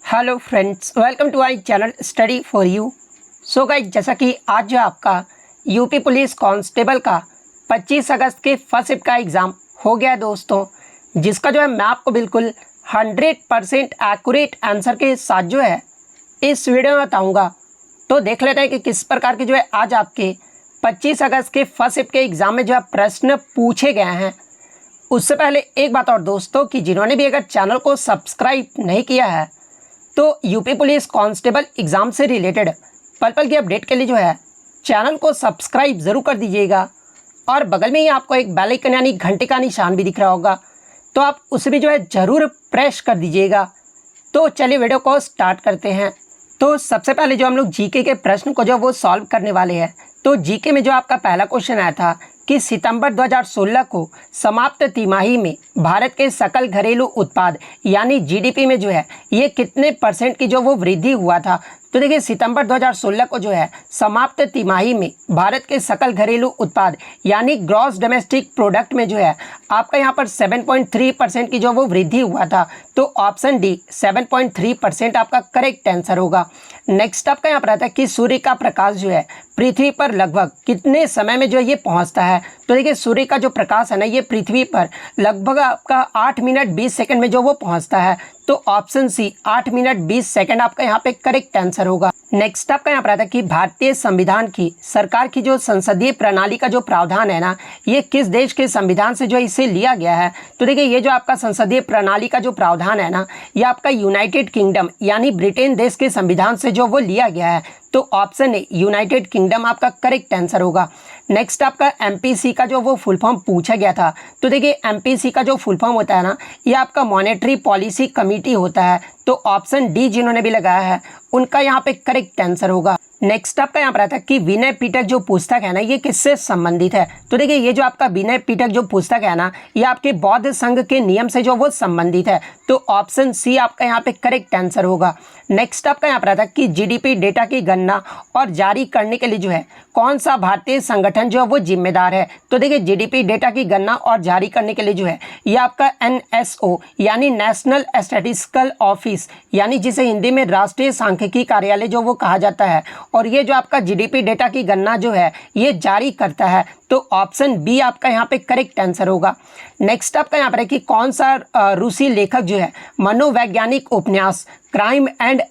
Hello friends, welcome to I channel study for you. So guys, जैसा कि आज जो आपका यूपी पुलिस कांस्टेबल का 25 अगस्त के फर्स्ट शिफ्ट का एग्ज़ाम हो गया है दोस्तों, जिसका जो है मैं आपको बिल्कुल 100% एक्यूरेट आंसर के साथ जो है इस वीडियो में बताऊंगा। तो देख लेते हैं कि किस प्रकार के जो है आज आपके 25 अगस्त के फर्स्ट शिफ्ट के एग्ज़ाम में जो है प्रश्न पूछे गए हैं। उससे पहले एक बात और दोस्तों, कि जिन्होंने भी अगर चैनल को सब्सक्राइब नहीं किया है तो यूपी पुलिस कांस्टेबल एग्ज़ाम से रिलेटेड पल पल की अपडेट के लिए जो है चैनल को सब्सक्राइब ज़रूर कर दीजिएगा। और बगल में ही आपको एक बेल आइकन यानी घंटे का निशान भी दिख रहा होगा, तो आप उसे भी जो है ज़रूर प्रेस कर दीजिएगा। तो चलिए वीडियो को स्टार्ट करते हैं। तो सबसे पहले जो हम लोग जीके के प्रश्न को जो वो सॉल्व करने वाले हैं। तो जीके में जो आपका पहला क्वेश्चन आया था कि सितंबर 2016 को समाप्त तिमाही में भारत के सकल घरेलू उत्पाद यानी जीडीपी में जो है ये कितने % की जो वो वृद्धि हुआ था। तो देखिए, सितंबर 2016 को जो है समाप्त तिमाही में भारत के सकल घरेलू उत्पाद यानी ग्रॉस डोमेस्टिक प्रोडक्ट में जो है आपका यहाँ पर 7.3% की जो वो वृद्धि हुआ था। तो ऑप्शन डी 7.3% आपका करेक्ट आंसर होगा। नेक्स्ट आपका यहाँ पर आता है कि सूर्य का प्रकाश जो है पृथ्वी पर लगभग कितने समय में जो ये पहुँचता है। तो देखिए, सूर्य का जो प्रकाश है ना, ये पृथ्वी पर लगभग आपका 8 मिनट 20 सेकंड में जो वो पहुंचता है। तो ऑप्शन सी 8 मिनट 20 सेकंड आपका यहाँ पे करेक्ट आंसर होगा। नेक्स्ट आपका यहाँ पर आता है कि भारतीय संविधान की सरकार की जो संसदीय प्रणाली का जो प्रावधान है ना, ये किस देश के संविधान से जो इसे लिया गया है। तो देखिए, ये जो आपका संसदीय प्रणाली का जो प्रावधान है ना, ये आपका यूनाइटेड किंगडम यानी ब्रिटेन देश के संविधान से जो वो लिया गया है। तो ऑप्शन ए यूनाइटेड किंगडम आपका करेक्ट आंसर होगा। नेक्स्ट आपका एमपीसी का जो वो फुल फॉर्म पूछा गया था। तो देखिए, एमपीसी का जो फुल फॉर्म होता है ना, ये आपका मॉनेटरी पॉलिसी कमेटी होता है। तो ऑप्शन डी जिन्होंने भी लगाया है उनका यहाँ पे करेक्ट आंसर होगा। नेक्स्ट आपका यहाँ पर आता है कि विनय पिटक जो पुस्तक है ना, ये किससे संबंधित है। तो देखिए, ये जो आपका विनय पिटक जो पुस्तक है ना, ये आपके बौद्ध संघ के नियम से जो वो संबंधित है। तो ऑप्शन सी आपका यहाँ पे करेक्ट आंसर होगा। नेक्स्ट आपका यहाँ पर आता है कि जीडीपी डेटा की गणना और जारी करने के लिए जो है कौन सा भारतीय संगठन जो है वो जिम्मेदार है। तो देखिए, जीडीपी डेटा की गणना और जारी करने के लिए जो है ये आपका एनएसओ यानी नेशनल स्टैटिस्टिकल ऑफिस, यानी जिसे हिंदी में राष्ट्रीय सांख्यिकी कार्यालय जो वो कहा जाता है, और ये जो आपका जीडीपी डेटा की गणना जो है ये जारी करता है। तो ऑप्शन बी आपका यहाँ पे करेक्ट आंसर होगा। नेक्स्ट आपका यहाँ पर है कि कौन सा रूसी लेखक जो है मनोवैज्ञानिक उपन्यास क्राइम एंड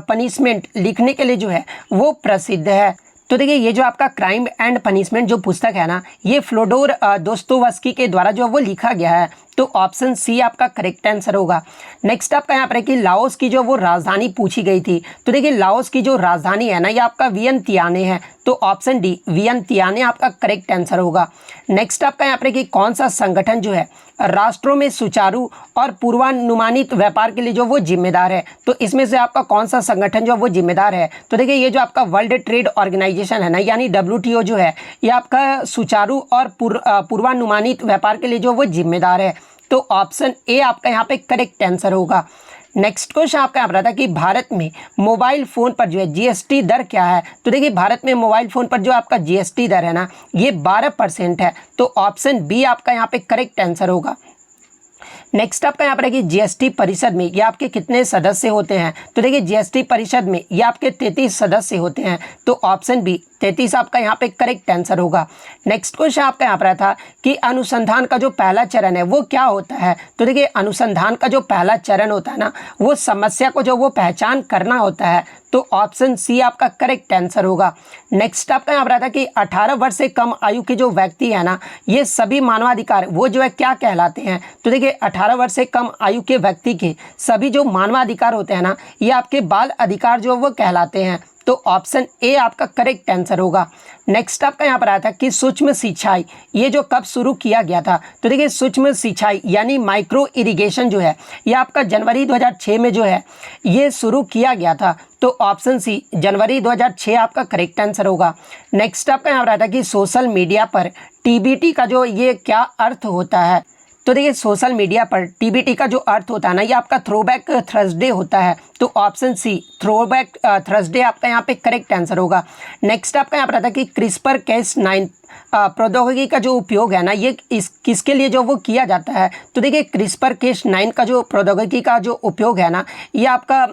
पनिशमेंट लिखने के लिए जो है वो प्रसिद्ध है। तो देखिए, ये जो आपका क्राइम एंड पनिशमेंट जो पुस्तक है ना, ये फ्योडोर दोस्तोवस्की के द्वारा जो वो लिखा गया है। तो ऑप्शन सी आपका करेक्ट आंसर होगा। नेक्स्ट आपका यहाँ पर है कि लाओस की जो वो राजधानी पूछी गई थी। तो देखिए, लाओस की जो राजधानी है ना, ये आपका वियंतियाने है। तो ऑप्शन डी वियंतियाने आपका करेक्ट आंसर होगा। नेक्स्ट आपका यहाँ पर है कि कौन सा संगठन जो है राष्ट्रों में सुचारू और पूर्वानुमानित व्यापार के लिए जो वो जिम्मेदार है। तो इसमें से आपका कौन सा संगठन जो वो जिम्मेदार है। तो देखिए, ये जो आपका वर्ल्ड ट्रेड ऑर्गेनाइजेशन है ना, यानी WTO जो है, ये आपका सुचारू और पूर्वानुमानित व्यापार के लिए जो वो जिम्मेदार है। तो ऑप्शन ए आपका यहाँ पे करेक्ट आंसर होगा। नेक्स्ट क्वेश्चन आपका यहाँ पर आता है कि भारत में मोबाइल फ़ोन पर जो है जीएसटी दर क्या है। तो देखिए, भारत में मोबाइल फ़ोन पर जो आपका जीएसटी दर है ना, ये 12% है। तो ऑप्शन बी आपका यहाँ पे करेक्ट आंसर होगा। नेक्स्ट आपका यहाँ पर है कि जीएसटी परिषद में ये आपके कितने सदस्य होते हैं। तो देखिए, जीएसटी परिषद में ये आपके 33 सदस्य होते हैं। तो ऑप्शन बी 33 आपका यहाँ पे करेक्ट आंसर होगा। नेक्स्ट क्वेश्चन आपका यहाँ पर था कि अनुसंधान का जो पहला चरण है वो क्या होता है। तो देखिए, अनुसंधान का जो पहला चरण होता है ना, वो समस्या को जो वो पहचान करना होता है। तो ऑप्शन सी आपका करेक्ट आंसर होगा। नेक्स्ट आपका यहाँ पर था कि 18 वर्ष से कम आयु के जो व्यक्ति है ना, ये सभी मानवाधिकार वो जो है क्या कहलाते हैं। तो देखिए, 18 वर्ष से कम आयु के व्यक्ति के सभी जो मानवाधिकार होते हैं ना, ये आपके बाल अधिकार जो वो कहलाते हैं। तो ऑप्शन ए आपका करेक्ट आंसर होगा। नेक्स्ट आपका यहाँ पर आया था कि सूक्ष्म सिंचाई ये जो कब शुरू किया गया था। तो देखिए, सूक्ष्म सिंचाई यानी माइक्रो इरिगेशन जो है ये आपका जनवरी 2006 में जो है ये शुरू किया गया था। तो ऑप्शन सी जनवरी 2006 आपका करेक्ट आंसर होगा। नेक्स्ट आपका यहाँ पर आया था कि सोशल मीडिया पर TBT का जो ये क्या अर्थ होता है। तो देखिए सोशल मीडिया पर टीबीटी का जो अर्थ होता है ना, ये आपका थ्रोबैक थर्सडे होता है। तो ऑप्शन सी थ्रोबैक थर्सडे आपका यहाँ पे करेक्ट आंसर होगा। नेक्स्ट आपका यहाँ पर आता है कि क्रिस्पर केस 9 प्रौद्योगिकी का जो उपयोग है ना, ये किसके लिए जो वो किया जाता है। तो देखिए क्रिस्पर केस 9 का जो प्रौद्योगिकी का जो उपयोग है ना, ये आपका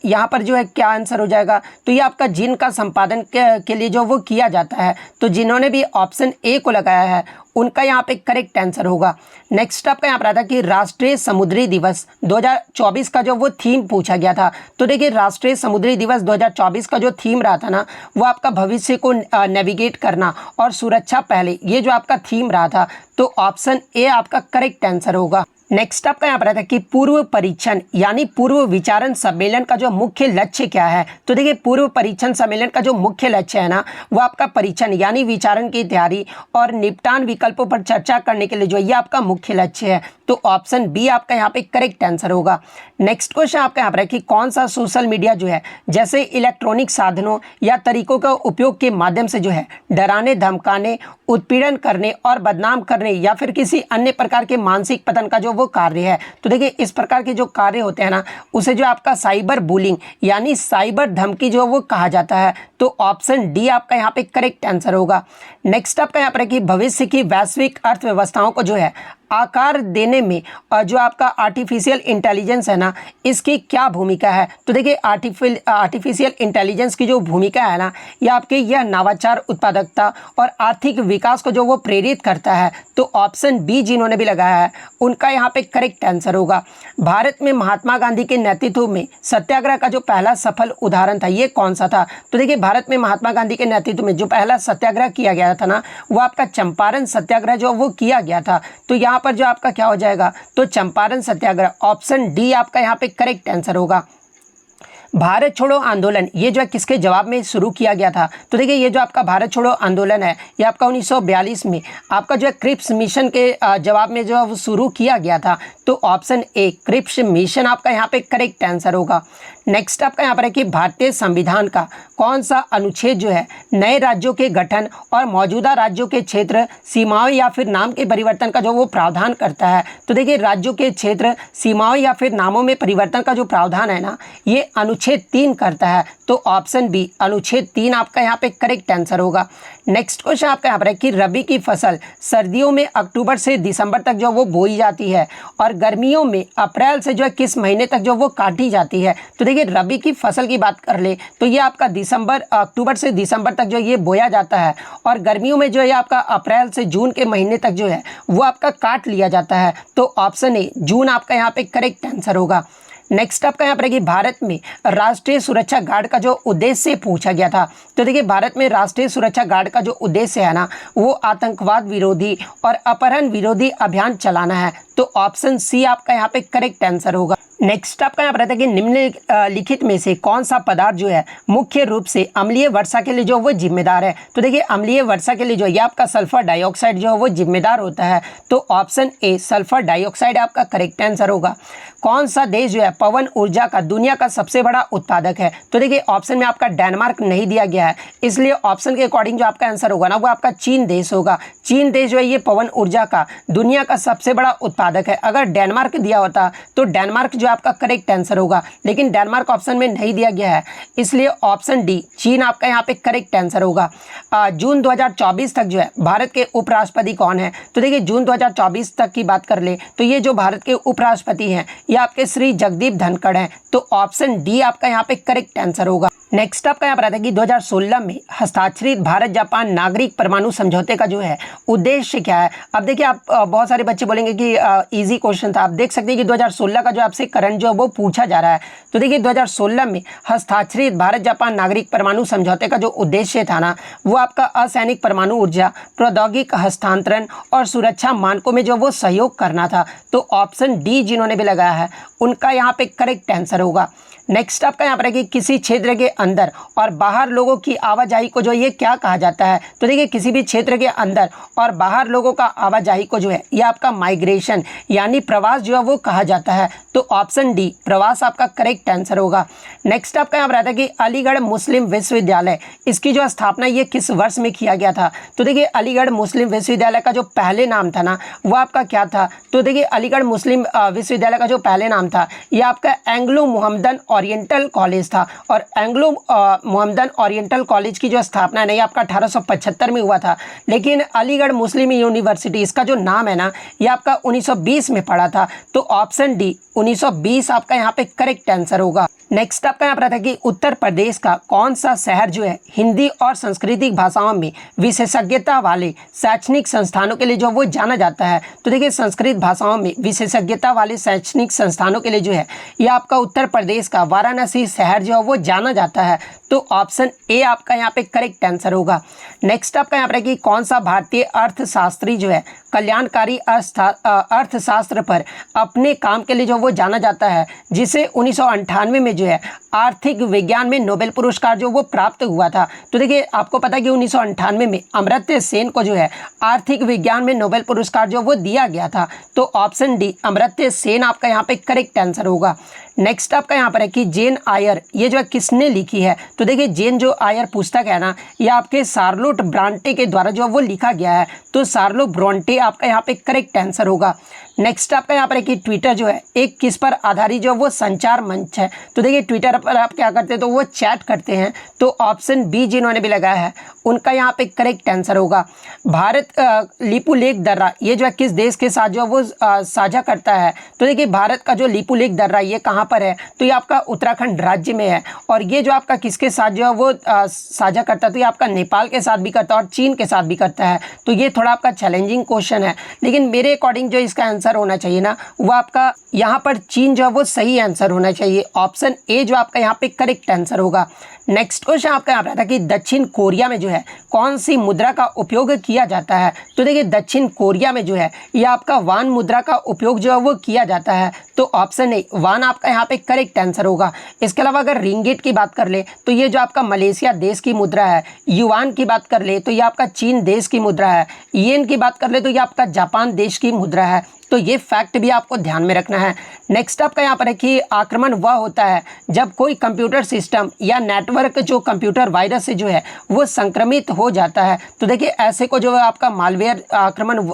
यहाँ पर जो है क्या आंसर हो जाएगा, तो ये आपका जीन का संपादन के लिए जो वो किया जाता है। तो जिन्होंने भी ऑप्शन ए को लगाया है उनका यहाँ पे करेक्ट आंसर होगा। नेक्स्ट आपका यहाँ पर आता है कि राष्ट्रीय समुद्री दिवस 2024 का जो वो थीम पूछा गया था। तो देखिए राष्ट्रीय समुद्री दिवस 2024 का जो थीम रहा था ना, वो आपका भविष्य को नेविगेट करना और सुरक्षा पहले, ये जो आपका थीम रहा था। तो ऑप्शन ए आपका करेक्ट आंसर होगा। नेक्स्ट आपका यहाँ पर आता है कि पूर्व परीक्षण यानी पूर्व विचारण सम्मेलन का जो मुख्य लक्ष्य क्या है। तो देखिए पूर्व परीक्षण सम्मेलन का जो मुख्य लक्ष्य है ना, वो आपका परीक्षण यानी विचारण की तैयारी और निपटान विकल्पों पर चर्चा करने के लिए जो ये आपका मुख्य लक्ष्य है। तो ऑप्शन बी आपका यहाँ पे करेक्ट आंसर होगा। नेक्स्ट क्वेश्चन आपका यहाँ पर है कि कौन सा सोशल मीडिया जो है जैसे इलेक्ट्रॉनिक साधनों या तरीकों का उपयोग के माध्यम से जो है डराने, धमकाने, उत्पीड़न करने और बदनाम करने या फिर किसी अन्य प्रकार के मानसिक पतन का जो वो कार्य है। तो देखिए इस प्रकार के जो कार्य होते हैं ना, उसे जो आपका साइबर बुलिंग यानी साइबर धमकी जो वो कहा जाता है। तो ऑप्शन डी आपका यहाँ पे करेक्ट आंसर होगा। नेक्स्ट आपका यहाँ पर है कि भविष्य की वैश्विक अर्थव्यवस्थाओं को जो है आकार देने में जो आपका आर्टिफिशियल इंटेलिजेंस है ना, इसकी क्या भूमिका है। तो देखिए आर्टिफिशियल इंटेलिजेंस की जो भूमिका है ना, ये आपके यह नवाचार, उत्पादकता और आर्थिक विकास को जो वो प्रेरित करता है। तो ऑप्शन बी जिन्होंने भी लगाया है उनका यहाँ पे करेक्ट आंसर होगा। भारत में महात्मा गांधी के नेतृत्व में सत्याग्रह का जो पहला सफल उदाहरण था, ये कौन सा था। तो देखिए भारत में महात्मा गांधी के नेतृत्व में जो पहला सत्याग्रह किया गया था ना, वो आपका चंपारण सत्याग्रह जो वो किया गया था। तो यहाँ पर जो आपका क्या हो जाएगा, तो चंपारण सत्याग्रह, ऑप्शन डी आपका यहाँ पे करेक्ट आंसर होगा। भारत छोड़ो आंदोलन ये जो है किसके जवाब में शुरू किया गया था। तो देखिए ये जो आपका भारत छोड़ो आंदोलन है, ये आपका 1942 में आपका जो है क्रिप्स मिशन के जवाब में जो है वो शुरू किया गया था। तो ऑप्शन ए क्रिप्स मिशन आपका यहाँ पे करेक्ट आंसर होगा। नेक्स्ट आपका यहाँ पर है कि भारतीय संविधान का कौन सा अनुच्छेद जो है नए राज्यों के गठन और मौजूदा राज्यों के क्षेत्र, सीमाओं या फिर नाम के परिवर्तन का जो वो प्रावधान करता है। तो देखिए राज्यों के क्षेत्र, सीमाओं या फिर नामों में परिवर्तन का जो प्रावधान है ना, ये अनुच्छेद 3 करता है। तो ऑप्शन बी अनुच्छेद 3 आपका यहाँ पे करेक्ट आंसर होगा। नेक्स्ट क्वेश्चन आपका यहाँ पर है कि रबी की फसल सर्दियों में अक्टूबर से दिसंबर तक जो वो बोई जाती है और गर्मियों में अप्रैल से जो है किस महीने तक जो वो काटी जाती है। तो देखिए रबी की फसल की बात कर ले तो ये आपका अक्टूबर से दिसंबर तक जो ये बोया जाता है और गर्मियों में जो है आपका अप्रैल से जून के महीने तक जो है वो आपका काट लिया जाता है। तो ऑप्शन ए जून आपका यहाँ पे करेक्ट आंसर होगा। नेक्स्ट आपका यहाँ पर है कि भारत में राष्ट्रीय सुरक्षा गार्ड का जो उद्देश्य पूछा गया था। तो देखिए भारत में राष्ट्रीय सुरक्षा गार्ड का जो उद्देश्य है ना, वो आतंकवाद विरोधी और अपहरण विरोधी अभियान चलाना है। तो ऑप्शन सी आपका यहाँ पे करेक्ट आंसर होगा। नेक्स्ट आपका यहाँ पर रहता है कि निम्नलिखित में से कौन सा पदार्थ जो है मुख्य रूप से अम्लीय वर्षा के लिए जो वो जिम्मेदार है। तो देखिए अम्लीय वर्षा के लिए जो ये आपका सल्फर डाइऑक्साइड जो है वो जिम्मेदार होता है। तो ऑप्शन ए सल्फर डाइऑक्साइड आपका करेक्ट आंसर होगा। कौन सा देश जो है पवन ऊर्जा का दुनिया का सबसे बड़ा उत्पादक है। तो देखिए ऑप्शन में आपका डेनमार्क नहीं दिया गया है, इसलिए ऑप्शन के अकॉर्डिंग जो आपका आंसर होगा ना, वो आपका चीन देश होगा। चीन देश जो है ये पवन ऊर्जा का दुनिया का सबसे बड़ा उत्पादक है। अगर डेनमार्क दिया होता तो डेनमार्क जो आपका करेक्ट आंसर होगा, लेकिन डेनमार्क ऑप्शन में नहीं दिया गया है, इसलिए ऑप्शन डी चीन आपका यहाँ पे करेक्ट आंसर होगा। जून 2024 तक जो है भारत के उपराष्ट्रपति कौन है। तो देखिए जून 2024 तक की बात कर ले तो ये जो भारत के उपराष्ट्रपति हैं ये आपके श्री जगदीप धनखड़ हैं। तो ऑप्शन डी आपका यहाँ पे करेक्ट आंसर होगा। नेक्स्ट आपका यहाँ पर आता है कि 2016 में हस्ताक्षरित भारत जापान नागरिक परमाणु समझौते का जो है उद्देश्य क्या है। अब देखिए आप बहुत सारे बच्चे बोलेंगे कि इजी क्वेश्चन था। आप देख सकते हैं कि 2016 का जो आपसे करंट जो है वो पूछा जा रहा है। तो देखिए 2016 में हस्ताक्षरित भारत जापान नागरिक परमाणु समझौते का जो उद्देश्य था ना, वो आपका असैनिक परमाणु ऊर्जा, प्रौद्योगिक हस्तांतरण और सुरक्षा मानकों में जो वो सहयोग करना था। तो ऑप्शन डी जिन्होंने भी लगाया है उनका यहाँ पे करेक्ट आंसर होगा। नेक्स्ट आपका यहाँ पर है कि किसी क्षेत्र के अंदर और बाहर लोगों की आवाजाही को जो ये क्या कहा जाता है? तो देखिए किसी भी क्षेत्र के अंदर और बाहर लोगों का आवाजाही को जो है ये आपका माइग्रेशन यानी प्रवास जो है वो कहा जाता है। तो ऑप्शन डी प्रवास आपका करेक्ट आंसर होगा। नेक्स्ट आपका यहाँ पर आता है कि अलीगढ़ मुस्लिम विश्वविद्यालय, इसकी जो स्थापना ये किस वर्ष में किया गया था? तो देखिए अलीगढ़ मुस्लिम विश्वविद्यालय का जो पहले नाम था ना वो आपका क्या था? तो देखिए अलीगढ़ मुस्लिम विश्वविद्यालय का जो पहले नाम था ये आपका एंग्लो मोहम्मदन ओरिएंटल कॉलेज था। और एंग्लो मोहम्मदन ओरिएंटल कॉलेज की जो स्थापना है ना ये आपका 1875 में हुआ था। लेकिन अलीगढ़ मुस्लिम यूनिवर्सिटी इसका जो नाम है ना ये आपका 1920 में पड़ा था। तो ऑप्शन डी 1920 आपका यहाँ पे करेक्ट आंसर होगा। नेक्स्ट आपका यहाँ पर आता है कि उत्तर प्रदेश का कौन सा शहर जो है हिंदी और सांस्कृतिक भाषाओं में विशेषज्ञता वाले शैक्षणिक संस्थानों के लिए जो वो जाना जाता है? तो देखिए संस्कृत भाषाओं में विशेषज्ञता वाले शैक्षणिक संस्थानों के लिए जो है ये आपका उत्तर प्रदेश का वाराणसी शहर जो है वो जाना जाता है। तो ऑप्शन ए आपका यहाँ पे करेक्ट आंसर होगा। नेक्स्ट आपका यहाँ पर है कि कौन सा भारतीय अर्थशास्त्री जो है कल्याणकारी अर्थशास्त्र पर अपने काम के लिए जो वो जाना जाता है, जिसे 1998 में जो है आर्थिक विज्ञान में नोबेल पुरस्कार जो वो प्राप्त हुआ था? तो देखिए आपको पता है कि 1998 में अमर्त्य सेन को जो है आर्थिक विज्ञान में नोबेल पुरस्कार जो वो दिया गया था। तो ऑप्शन डी अमर्त्य सेन आपका यहाँ पे करेक्ट आंसर होगा। नेक्स्ट आपका यहाँ पर है कि जेन आयर ये जो है किसने लिखी है? तो देखिए जेन जो आयर पुस्तक है ना ये आपके शार्लोट ब्रांटे के द्वारा जो वो लिखा गया है। तो शार्लोट ब्रांटे आपका यहाँ पे करेक्ट आंसर होगा। नेक्स्ट आपका यहाँ पर है कि ट्विटर जो है एक किस पर आधारित जो वो संचार मंच है? तो देखिए ट्विटर पर आप क्या करते हैं तो वो चैट करते हैं। तो ऑप्शन बी जिन्होंने भी लगाया है उनका यहाँ पे करेक्ट आंसर होगा। भारत लिपुलेख दर्रा ये जो है किस देश के साथ जो वो साझा करता है? तो देखिए भारत का जो लिपुलेख दर्रा ये कहाँ पर है? तो ये आपका उत्तराखंड राज्य में है। और ये जो आपका किसके साथ जो है वो साझा करता है? तो ये आपका नेपाल के साथ भी करता है और चीन के साथ भी करता है। तो ये थोड़ा आपका चैलेंजिंग क्वेश्चन है, लेकिन मेरे अकॉर्डिंग जो इसका आंसर होना चाहिए ना वो आपका यहाँ पर चीन जो है वो सही आंसर होना चाहिए। ऑप्शन ए जो आपका यहाँ पे करेक्ट आंसर होगा। नेक्स्ट क्वेश्चन आपका यहाँ पर था कि दक्षिण कोरिया में जो है कौन सी मुद्रा का उपयोग किया जाता है? तो देखिए दक्षिण कोरिया में जो है ये आपका वान मुद्रा का उपयोग जो है वो किया जाता है। तो ऑप्शन ए वान आपका यहाँ पे करेक्ट आंसर होगा। इसके अलावा अगर रिंगिट की बात कर ले तो ये जो आपका मलेशिया देश की मुद्रा है, युआन की बात कर ले तो ये आपका चीन देश की मुद्रा है, येन की बात कर ले तो ये आपका जापान देश की मुद्रा है। तो ये फैक्ट भी आपको ध्यान में रखना है। नेक्स्ट आपका यहाँ पर है कि आक्रमण वह होता है जब कोई कंप्यूटर सिस्टम या नेटवर्क जो कंप्यूटर वायरस से जो है वो संक्रमित हो जाता है। तो देखिए ऐसे को जो है आपका मालवेयर आक्रमण,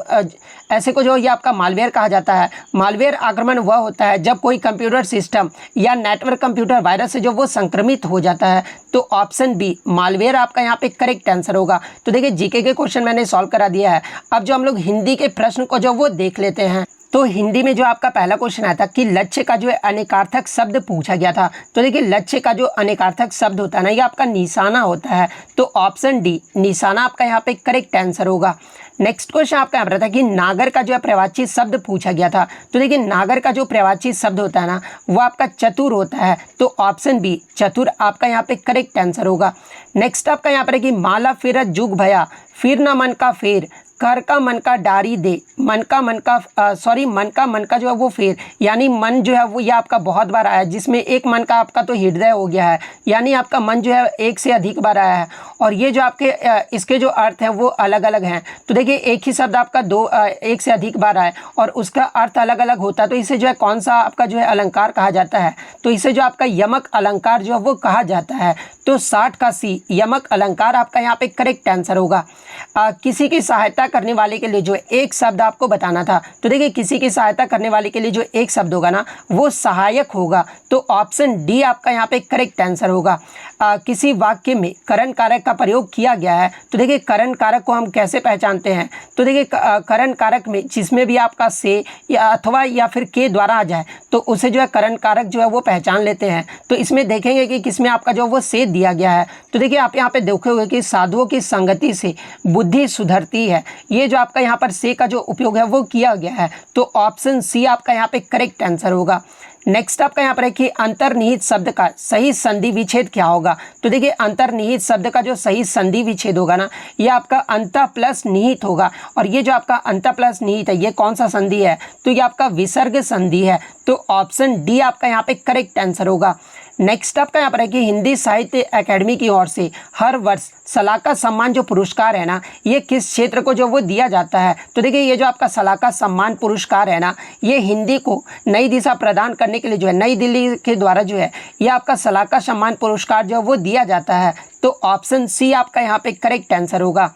ऐसे को जो ये आपका मालवेयर कहा जाता है। मालवेयर आक्रमण वह होता है जब कोई कंप्यूटर सिस्टम या नेटवर्क कंप्यूटर वायरस से जो वो संक्रमित हो जाता है। तो ऑप्शन बी मालवेयर आपका यहाँ पे करेक्ट आंसर होगा। तो देखिए जीके के क्वेश्चन मैंने सॉल्व करा दिया है। अब जो हम लोग हिंदी के प्रश्न को जो वो देख लेते हैं। तो हिंदी में जो आपका पहला क्वेश्चन आया था कि लक्ष्य का जो है अनेकार्थक शब्द पूछा गया था। तो देखिए लक्ष्य का जो अनेकार्थक शब्द होता है ना ये आपका निशाना होता है। तो ऑप्शन डी निशाना आपका यहाँ पे करेक्ट आंसर होगा। नेक्स्ट क्वेश्चन आपका यहाँ पर था कि नागर का जो है प्रवाची शब्द पूछा गया था। तो देखिए नागर का जो प्रवाची शब्द होता है ना वो आपका चतुर होता है। तो ऑप्शन बी चतुर आपका यहाँ पे करेक्ट आंसर होगा। नेक्स्ट आपका यहाँ पर है कि माला फिरत जुग भया फिर न मन का फेर कर का मन का डारी दे मन का मन का जो है वो फेर, यानी मन जो है वो ये आपका बहुत बार आया है, जिसमें एक मन का आपका तो हृदय हो गया है, यानी आपका मन जो है एक से अधिक बार आया है। और ये जो आपके इसके जो अर्थ है वो अलग अलग हैं। तो देखिए एक ही शब्द आपका एक से अधिक बार आए और उसका अर्थ अलग अलग होता है। तो इसे जो है कौन सा आपका जो है अलंकार कहा जाता है? तो इसे जो आपका यमक अलंकार जो है वो कहा जाता है। तो 60 का सी यमक अलंकार आपका यहाँ पे करेक्ट आंसर होगा। किसी की सहायता करने वाले के लिए जो एक शब्द आपको बताना था। तो देखिए किसी की सहायता करने वाले के लिए जो एक शब्द होगा ना वो सहायक होगा। तो ऑप्शन डी आपका यहाँ पे करेक्ट आंसर होगा। किसी वाक्य में करण कारक का प्रयोग किया गया है। तो देखिए करण कारक को हम कैसे पहचानते हैं? तो देखिए करण कारक में जिसमें भी आपका से या अथवा या फिर के द्वारा आ जाए तो उसे जो है करण कारक जो है वो पहचान लेते हैं। तो इसमें देखेंगे कि किसमें आपका जो वो से दिया गया है। तो देखिए आप यहाँ पे देखोगे कि साधुओं की संगति से बुद्धि सुधरती है, ये जो आपका यहाँ पर से का जो उपयोग है वो किया गया है। तो ऑप्शन सी आपका यहाँ पे करेक्ट आंसर होगा। नेक्स्ट आपका यहाँ पर है कि अंतर्निहित शब्द का सही संधि विच्छेद क्या होगा? तो देखिए अंतर्निहित शब्द का जो सही संधि विच्छेद होगा ना ये आपका अंत प्लस निहित होगा। और ये जो आपका अंत प्लस निहित है ये कौन सा संधि है? तो ये आपका विसर्ग संधि है। तो ऑप्शन डी आपका यहाँ पे करेक्ट आंसर होगा। नेक्स्ट आपका यहाँ पर है कि हिंदी साहित्य अकेडमी की ओर से हर वर्ष सलाका सम्मान जो पुरस्कार है ना, ये किस क्षेत्र को जो वो दिया जाता है। तो देखिए ये जो आपका सलाका सम्मान पुरस्कार है ना, ये हिंदी को नई दिशा प्रदान करने के लिए जो है नई दिल्ली के द्वारा जो है ये आपका सलाका सम्मान पुरस्कार जो वो दिया जाता है। तो ऑप्शन सी आपका यहाँ पे करेक्ट आंसर होगा।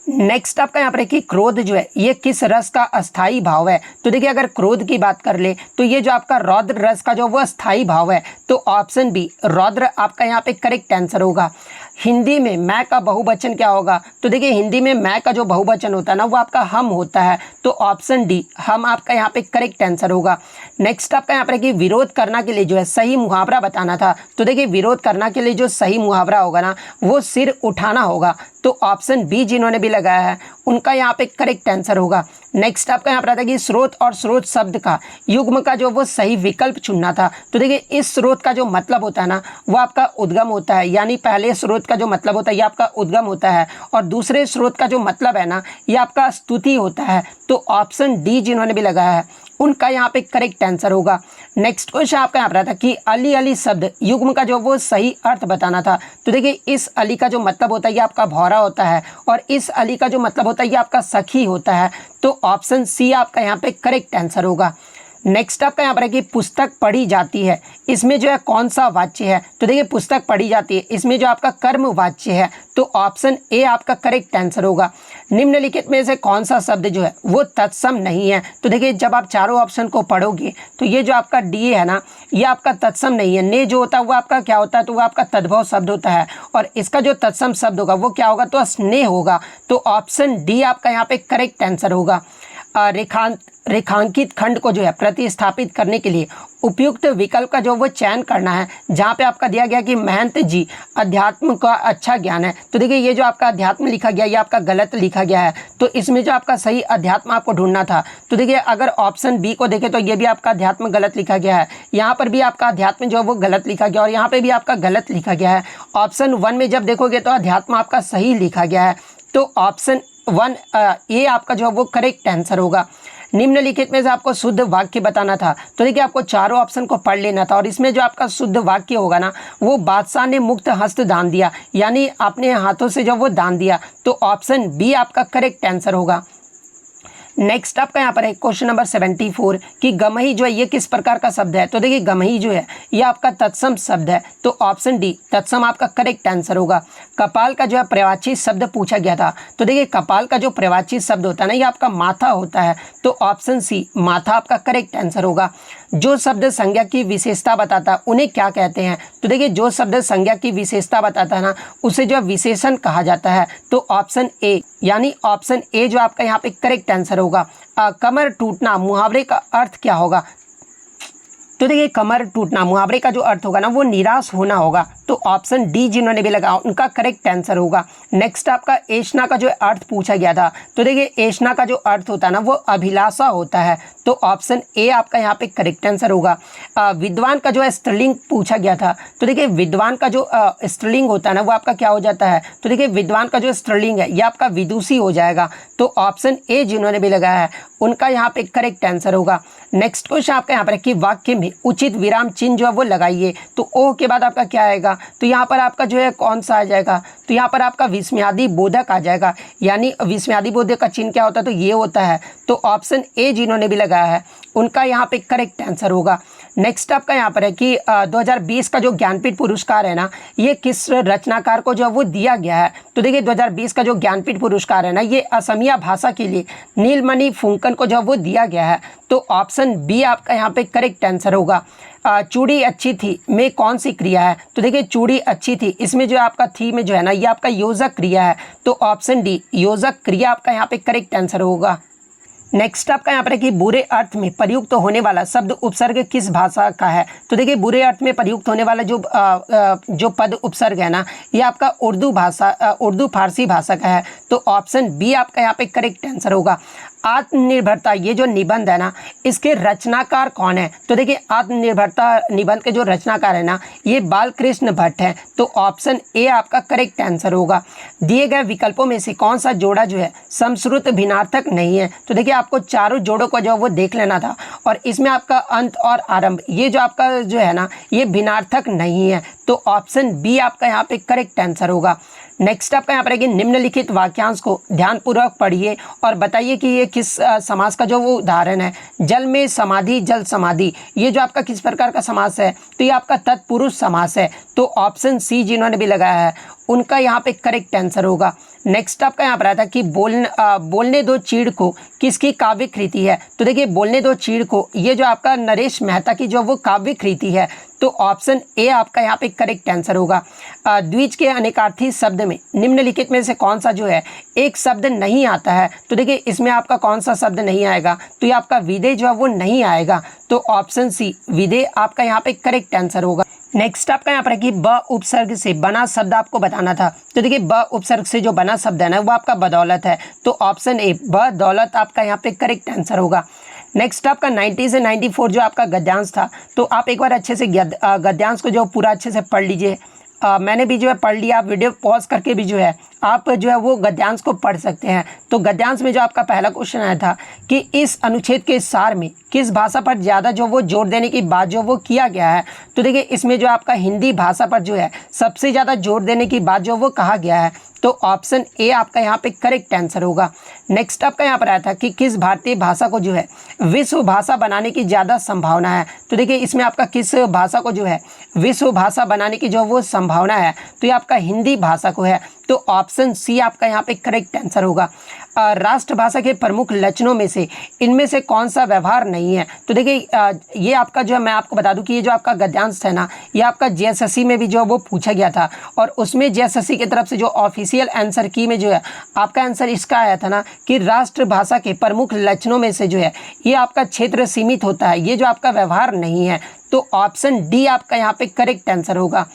नेक्स्ट आपका यहाँ पर है कि क्रोध जो है ये किस रस का अस्थाई भाव है। तो देखिए अगर क्रोध की बात कर ले तो ये जो आपका रौद्र रस का जो वो अस्थाई भाव है, तो ऑप्शन बी रौद्र आपका यहाँ पे करेक्ट आंसर होगा। हिंदी में मैं का बहुवचन क्या होगा। तो देखिए हिंदी में मैं का जो बहुवचन होता है ना वो आपका हम होता है। तो ऑप्शन डी हम आपका यहाँ पे करेक्ट आंसर होगा। नेक्स्ट आपका यहाँ पर है कि विरोध करना के लिए जो है सही मुहावरा बताना था। तो देखिए विरोध करना के लिए जो सही मुहावरा होगा ना वो सिर उठाना होगा। तो ऑप्शन बी जिन्होंने भी लगाया है उनका यहाँ पे करेक्ट आंसर होगा। नेक्स्ट आपका यहाँ पर आता है कि स्रोत और स्रोत शब्द का युग्म का जो वो सही विकल्प चुनना था। तो देखिए इस स्रोत का जो मतलब होता है ना वो आपका उद्गम होता है, यानी पहले स्रोत का जो मतलब होता है ये आपका उद्गम होता है और दूसरे स्रोत का जो मतलब है ना ये आपका स्तुति होता है। तो ऑप्शन डी जिन्होंने भी लगाया है उनका यहाँ पे करेक्ट आंसर होगा। नेक्स्ट क्वेश्चन आपका यहाँ पर आता है कि अली अली शब्द युग्म का जो वो सही अर्थ बताना था। तो देखिए इस अली का जो मतलब होता है ये आपका भौरा होता है और इस अली का जो मतलब होता है ये आपका सखी होता है। तो ऑप्शन सी आपका यहाँ पे करेक्ट आंसर होगा। नेक्स्ट आपका यहाँ पर है कि पुस्तक पढ़ी जाती है, इसमें जो है कौन सा वाच्य है। तो देखिए पुस्तक पढ़ी जाती है इसमें जो आपका कर्म वाच्य है। तो ऑप्शन ए आपका करेक्ट आंसर होगा। निम्नलिखित में से कौन सा शब्द जो है वो तत्सम नहीं है। तो देखिए जब आप चारों ऑप्शन को पढ़ोगे तो ये जो आपका डी है ना ये आपका तत्सम नहीं है। ने जो होता है वो आपका क्या होता है, तो वो आपका तद्भव शब्द होता है और इसका जो तत्सम शब्द होगा वो क्या होगा, तो स्नेह होगा। तो ऑप्शन डी आपका यहाँ पे करेक्ट आंसर होगा। रेखांकित खंड को जो है प्रतिस्थापित करने के लिए उपयुक्त विकल्प का जो वो चयन करना है, जहाँ पे आपका दिया गया कि महंत जी अध्यात्म का अच्छा ज्ञान है। तो देखिए ये जो आपका अध्यात्म लिखा गया ये आपका गलत लिखा गया है। तो इसमें जो आपका सही अध्यात्म आपको ढूंढना था। तो देखिए अगर ऑप्शन बी को देखें तो ये भी आपका अध्यात्म गलत लिखा गया है, यहाँ पर भी आपका अध्यात्म जो है वो गलत लिखा गया और यहाँ पर भी आपका गलत लिखा गया है। ऑप्शन वन में जब देखोगे तो अध्यात्म आपका सही लिखा गया है। तो ऑप्शन वन ये आपका जो है वो करेक्ट आंसर होगा। निम्नलिखित में से आपको शुद्ध वाक्य बताना था। तो देखिए आपको चारों ऑप्शन को पढ़ लेना था और इसमें जो आपका शुद्ध वाक्य होगा ना वो बादशाह ने मुक्त हस्त दान दिया, यानी अपने हाथों से जब वो दान दिया। तो ऑप्शन बी आपका करेक्ट आंसर होगा। नेक्स्ट आपका यहाँ पर है क्वेश्चन नंबर 74 कि गमही जो है ये किस प्रकार का शब्द है। तो देखिए गमही जो है ये आपका तत्सम शब्द है। तो ऑप्शन डी तत्सम आपका करेक्ट आंसर होगा। कपाल का जो है प्रवाची शब्द पूछा गया था। तो देखिए कपाल का जो प्रवाची शब्द होता है ना ये आपका माथा होता है। तो ऑप्शन सी माथा आपका करेक्ट आंसर होगा। जो शब्द संज्ञा की विशेषता बताता है उन्हें क्या कहते हैं। तो देखिए जो शब्द संज्ञा की विशेषता बताता है ना उसे जो विशेषण कहा जाता है। तो ऑप्शन ए यानी ऑप्शन ए जो आपका यहाँ पे करेक्ट आंसर होगा। कमर टूटना मुहावरे का अर्थ क्या होगा। तो देखिए कमर टूटना मुहावरे का जो अर्थ होगा ना वो निराश होना होगा। तो ऑप्शन डी जिन्होंने भी लगाया उनका करेक्ट आंसर होगा। नेक्स्ट आपका ऐशना का जो अर्थ पूछा गया था। तो देखिए ऐशना का जो अर्थ होता है ना वो अभिलाषा होता है। तो ऑप्शन ए आपका यहाँ पे करेक्ट आंसर होगा। विद्वान का जो है स्त्रीलिंग पूछा गया था। तो देखिए विद्वान का जो स्त्रीलिंग होता है ना वो आपका क्या हो जाता है। तो देखिए विद्वान का जो स्त्रीलिंग है ये आपका विदुषी हो जाएगा। तो ऑप्शन ए जिन्होंने भी लगाया है उनका यहाँ पे करेक्ट आंसर होगा। नेक्स्ट क्वेश्चन आपका यहाँ पर है कि वाक्य में उचित विराम चिन्ह जो है वो लगाइए। तो ओ के बाद आपका क्या आएगा। तो यहाँ पर आपका जो है कौन सा आ जाएगा। तो यहाँ पर आपका विस्मयादि बोधक आ जाएगा, यानी विस्मयादि बोधक का चिन्ह क्या होता है, तो ये होता है। तो ऑप्शन ए जिन्होंने भी लगाया है उनका यहाँ पे करेक्ट आंसर होगा। नेक्स्ट आपका यहाँ पर है कि 2020 का जो ज्ञानपीठ पुरस्कार है ना ये किस रचनाकार को जो है वो दिया गया है। तो देखिए 2020 का जो ज्ञानपीठ पुरस्कार है ना ये असमिया भाषा के लिए नीलमणि फुंकन को जो है वो दिया गया है। तो ऑप्शन बी आपका यहाँ पे करेक्ट आंसर होगा। चूड़ी अच्छी थी में कौन सी क्रिया है। तो देखिए चूड़ी अच्छी थी इसमें जो आपका थी में जो है ना ये आपका योजक क्रिया है। तो ऑप्शन डी योजक क्रिया आपका यहाँ पे करेक्ट आंसर होगा। नेक्स्ट आपका यहाँ पर है कि बुरे अर्थ में प्रयुक्त होने वाला शब्द उपसर्ग किस भाषा का है। तो देखिए बुरे अर्थ में प्रयुक्त होने वाला जो पद उपसर्ग है ना ये आपका उर्दू फारसी भाषा का है। तो ऑप्शन बी आपका यहाँ पे करेक्ट आंसर होगा। आत्मनिर्भरता ये जो निबंध है ना, इसके रचनाकार कौन है? तो देखिए आत्मनिर्भरता निबंध के जो रचनाकार है ना, ये बालकृष्ण भट्ट है। तो ऑप्शन ए आपका करेक्ट आंसर होगा। दिए गए विकल्पों में से कौन सा जोड़ा जो है समश्रुत भिन्नार्थक नहीं है? तो देखिए आपको चारों जोड़ों को जो वो देख लेना था, और इसमें आपका अंत और आरंभ ये जो आपका जो है ना, ये भिन्नार्थक नहीं है। तो ऑप्शन बी आपका यहाँ पे करेक्ट आंसर होगा। नेक्स्ट आपका यहाँ पर है कि निम्नलिखित वाक्यांश को ध्यानपूर्वक पढ़िए और बताइए कि ये किस समास का जो वो उदाहरण है। जल में समाधि, जल समाधि, ये जो आपका किस प्रकार का समास है? तो ये आपका तत्पुरुष समास है। तो ऑप्शन सी जिन्होंने भी लगाया है उनका यहाँ पे करेक्ट आंसर होगा। नेक्स्ट आपका यहाँ पर आता है कि बोलने दो चीड़ को किसकी काव्य कृति है? तो देखिए बोलने दो चीड़ को ये जो आपका नरेश मेहता की जो वो काव्य कृति है। तो ऑप्शन ए आपका यहाँ पे करेक्ट आंसर होगा। द्विज के अनेकार्थी शब्द में निम्नलिखित में से कौन सा जो है एक शब्द नहीं आता है? तो देखिए इसमें आपका कौन सा शब्द नहीं आएगा? तो ये आपका विधेय जो है वो नहीं आएगा। तो ऑप्शन सी विधेय आपका यहाँ पे करेक्ट आंसर होगा। नेक्स्ट आपका यहाँ पर है कि ब उपसर्ग से बना शब्द आपको बताना था। तो देखिए ब उपसर्ग से जो बना शब्द है ना, वो आपका बदौलत है। तो ऑप्शन ए बदौलत आपका यहाँ पे करेक्ट आंसर होगा। नेक्स्ट आपका 90 से 94 जो आपका गद्यांश था, तो आप एक बार अच्छे से गद्यांश को जो पूरा अच्छे से पढ़ लीजिए। मैंने भी जो है पढ़ लिया, आप वीडियो पॉज करके भी जो है आप जो है वो गद्यांश को पढ़ सकते हैं। तो गद्यांश में जो आपका पहला क्वेश्चन आया था कि इस अनुच्छेद के सार में किस भाषा पर ज़्यादा जो वो जोर देने की बात जो वो किया गया है? तो देखिए इसमें जो आपका हिंदी भाषा पर जो है सबसे ज़्यादा जोर देने की बात जो वो कहा गया है। तो ऑप्शन ए आपका यहाँ पे करेक्ट आंसर होगा। नेक्स्ट आपका यहाँ पर आया था कि किस भारतीय भाषा को जो है विश्व भाषा बनाने की ज़्यादा संभावना है? तो देखिए इसमें आपका किस भाषा को जो है विश्व भाषा बनाने की जो वो संभावना है? तो ये आपका हिंदी भाषा को है। तो ऑप्शन सी आपका यहाँ पे करेक्ट आंसर होगा। राष्ट्रभाषा के प्रमुख लक्षणों में से इनमें से कौन सा व्यवहार नहीं है? तो देखिए ये आपका जो है मैं आपको बता दूं कि ये जो आपका गद्यांश है ना, ये आपका जेएसएससी में भी जो वो पूछा गया था, और उसमें जेएसएससी की तरफ से जो ऑफिशियल आंसर की में जो है आपका आंसर इसका आया था ना कि राष्ट्रभाषा के प्रमुख लक्षणों में से जो है ये आपका क्षेत्र सीमित होता है, ये जो आपका व्यवहार नहीं है। तो ऑप्शन डी आपका यहाँ पे करेक्ट आंसर होगा।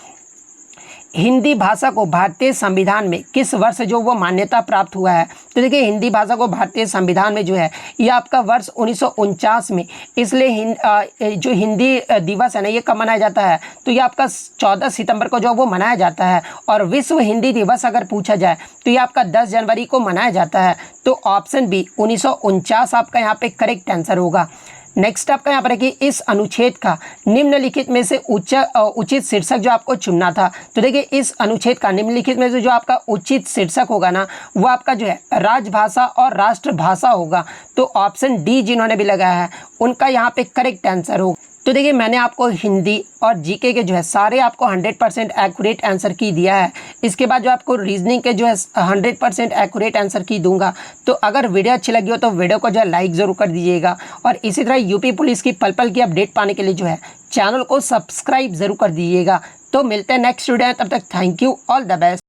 हिंदी भाषा को भारतीय संविधान में किस वर्ष जो वो मान्यता प्राप्त हुआ है? तो देखिए हिंदी भाषा को भारतीय संविधान में जो है ये आपका वर्ष 1949 में, इसलिए जो हिंदी दिवस है ना ये कब मनाया जाता है? तो ये आपका 14 सितंबर को जो वो मनाया जाता है। और विश्व हिंदी दिवस अगर पूछा जाए तो ये आपका 10 जनवरी को मनाया जाता है। तो ऑप्शन बी 1949 आपका यहाँ पे करेक्ट आंसर होगा। नेक्स्ट आपका यहाँ पर है कि इस अनुच्छेद का निम्नलिखित में से उचित शीर्षक जो आपको चुनना था। तो देखिए इस अनुच्छेद का निम्नलिखित में से जो आपका उचित शीर्षक होगा ना, वो आपका जो है राजभाषा और राष्ट्रभाषा होगा। तो ऑप्शन डी जिन्होंने भी लगाया है उनका यहाँ पे करेक्ट आंसर होगा। तो देखिए मैंने आपको हिंदी और जीके के जो है सारे आपको 100% एक्यूरेट आंसर की दिया है। इसके बाद जो आपको रीजनिंग के जो है 100% एक्यूरेट आंसर की दूंगा। तो अगर वीडियो अच्छी लगी हो तो वीडियो को जो है लाइक ज़रूर कर दीजिएगा, और इसी तरह यूपी पुलिस की पल पल की अपडेट पाने के लिए जो है चैनल को सब्सक्राइब ज़रूर कर दीजिएगा। तो मिलते हैं नेक्स्ट वीडियो में, तब तक thank you, all the best.